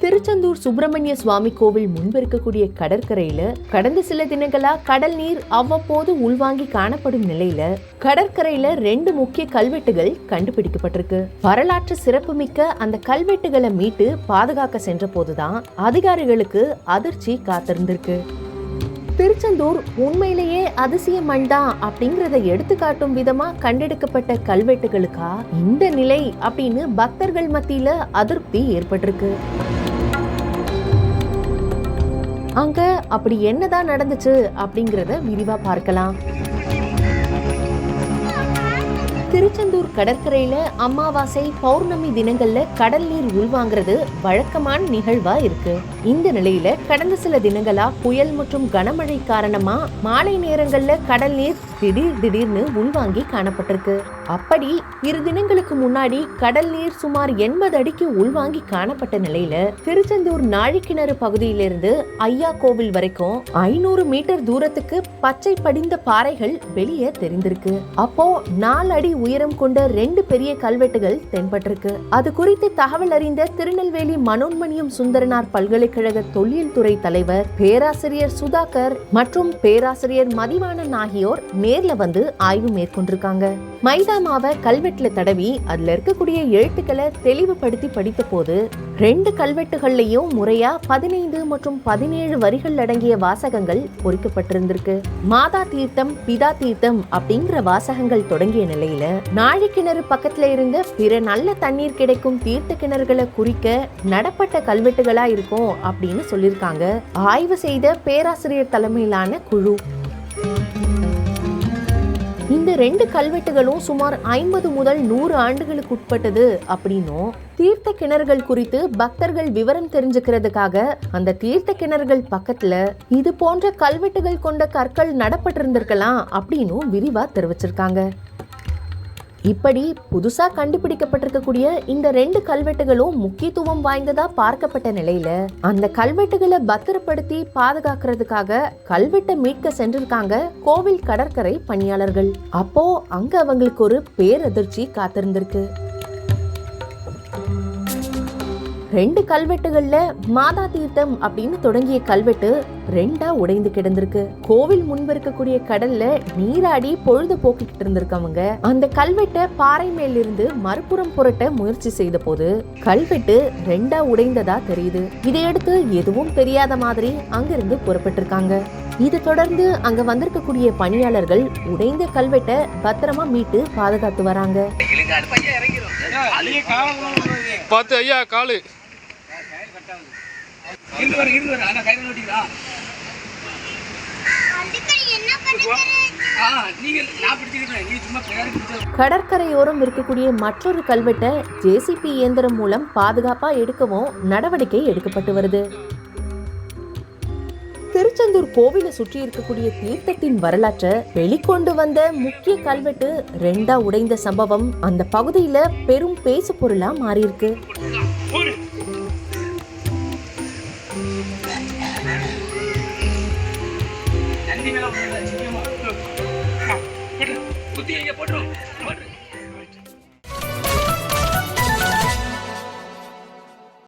திருச்செந்தூர் சுப்பிரமணிய சுவாமி கோவில் முன்பு இருக்கக்கூடிய கடற்கரையில கடந்த சில தினங்களா கடல் நீர் அவ்வப்போது உள்வாங்கி காணப்படும் நிலையில கடற்கரையில 2 முக்கிய கல்வெட்டுகள் கண்டுபிடிக்கப்பட்டிருக்கு. வரலாற்று சிறப்புமிக்க அந்த கல்வெட்டுகளை மீட்டு பாதுகாக்க சென்ற போதுதான் அதிகாரிகளுக்கு அதிர்ச்சி காத்திருந்திருக்கு. திருச்செந்தூர் உண்மையிலேயே அதிசய மண்தான் அப்படிங்கறத எடுத்துக்காட்டும் விதமா கண்டெடுக்கப்பட்ட கல்வெட்டுகளுக்கா இந்த நிலை அப்படின்னு பக்தர்கள் மத்தியில அதிருப்தி ஏற்பட்டிருக்கு. அங்க அப்படி என்னதான் நடந்துச்சு அப்படிங்கறத விரிவா பார்க்கலாம். திருச்செந்தூர் கடற்கரையில அமாவாசை பௌர்ணமி தினங்கள்ல கடல் நீர் உள்வாங்கிறது வழக்கமான நிகழ்வா இருக்கு. இந்த நிலையில கடந்த சில தினங்களா புயல் மற்றும் கனமழை காரணமா மாலை நேரங்கள்ல கடல் நீர் திடீர்னு உள்வாங்கி காணப்பட்டிருக்கு. அப்படி 2 தினங்களுக்கு முன்னாடி கடல் நீர் சுமார் 80 அடிக்கு உள்வாங்கி காணப்பட்ட நிலையில திருச்செந்தூர் நாழிக்கிணறு பகுதியிலிருந்து ஐயா கோவில் வரைக்கும் 500 மீட்டர் தூரத்துக்கு பச்சை படிந்த பாறைகள் வெளியே தெரிந்திருக்கு. அப்போ 4 அடி உயரம் கொண்ட 2 பெரிய கல்வெட்டுகள் தென்பட்டிருக்கு. அது குறித்து தகவல் அறிந்த திருநெல்வேலி மனோன்மணியம் சுந்தரனார் பல்கலைக்கழக தொல்லியல் துறை தலைவர் பேராசிரியர் சுதாகர் மற்றும் பேராசிரியர் மதிவாணன் ஆகியோர் நேர்ல வந்து ஆய்வு மேற்கொண்டிருக்காங்க. மைதாமாவை கல்வெட்டுல தடவி அதுல இருக்கக்கூடிய எழுத்துக்களை தெளிவுபடுத்தி படித்த போது 2 கல்வெட்டுகள்லயும் முறையா 15 மற்றும் 17 வரிகள் அடங்கிய வாசகங்கள் பொறிக்கப்பட்டிருந்திருக்கு. மாதா தீர்த்தம் பிதா தீர்த்தம் அப்படிங்கிற வாசகங்கள் தொடங்கிய நிலையில நாழிக்கிணறு பக்கத்துல இருந்த பிற நல்ல தண்ணீர் கிடைக்கும் தீர்த்த கிணறுகளை குறிக்க நடப்பட்ட கல்வெட்டுகளா இருக்கும் அப்படின்னு சொல்லியிருக்காங்க ஆய்வு செய்த பேராசிரியர் தலைமையிலான குழு. இந்த 2 கல்வெட்டுகளும் சுமார் 50 முதல் 100 ஆண்டுகளுக்கு உட்பட்டது அப்படின்னும் தீர்த்த கிணறுகள் குறித்து பக்தர்கள் விவரம் தெரிஞ்சுக்கிறதுக்காக அந்த தீர்த்த கிணறுகள் பக்கத்துல இது போன்ற கல்வெட்டுகள் கொண்ட கற்கள் நடப்பட்டிருந்திருக்கலாம் அப்படின்னும் விரிவா தெரிவிச்சிருக்காங்க. இப்படி புதுசா கண்டுபிடிக்கப்பட்டிருக்கக்கூடிய இந்த 2 கல்வெட்டுகளும் முக்கியத்துவம் வாய்ந்ததா பார்க்கப்பட்ட நிலையில அந்த கல்வெட்டுகளை பத்திரப்படுத்தி பாதுகாக்கிறதுக்காக கல்வெட்டை மீட்க சென்றிருக்காங்க கோவில் கடற்கரை பணியாளர்கள். அப்போ அங்க அவங்களுக்கு ஒரு பேரதிர்ச்சி காத்திருந்திருக்கு. 2 கல்வெட்டுகள்ல மாதா தீர்த்தம் அப்படின்னு தொடங்கிய கல்வெட்டு 2ஆ உடைந்து கிடந்திருக்கு. கோவில் முன்பு இருக்கக்கூடிய கடல்ல நீராடி பொழுது போக்கிட்டு இருந்திருக்கவங்க அந்த கல்வெட்டை பாறை மேல இருந்து மறுபுறம் புரட்ட முயற்சி செய்த போது கல்வெட்டு 2ஆ உடைந்ததா தெரியுது. இதையடுத்து எதுவும் தெரியாத மாதிரி அங்கிருந்து புறப்பட்டிருக்காங்க. இது தொடர்ந்து அங்க வந்திருக்கக்கூடிய பணியாளர்கள் உடைந்த கல்வெட்டை பத்திரமா மீட்டு பாதுகாத்து வராங்க. கடற்கரையோரம் இருக்கக்கூடிய மற்றொரு கல்வெட்டை ஜேசிபி இயந்திரம் மூலம் பாதுகாப்பா எடுக்கவும் நடவடிக்கை எடுக்கப்பட்டு வருது. திருச்செந்தூர் கோவிலை சுற்றி இருக்கக்கூடிய தீர்த்தத்தின் வரலாற்றை வெளிக்கொண்டு வந்த முக்கிய கல்வெட்டு 2ஆ உடைந்த சம்பவம் அந்த பகுதியில பெரும் பேசு பொருளா மாறியிருக்கு. போட்டு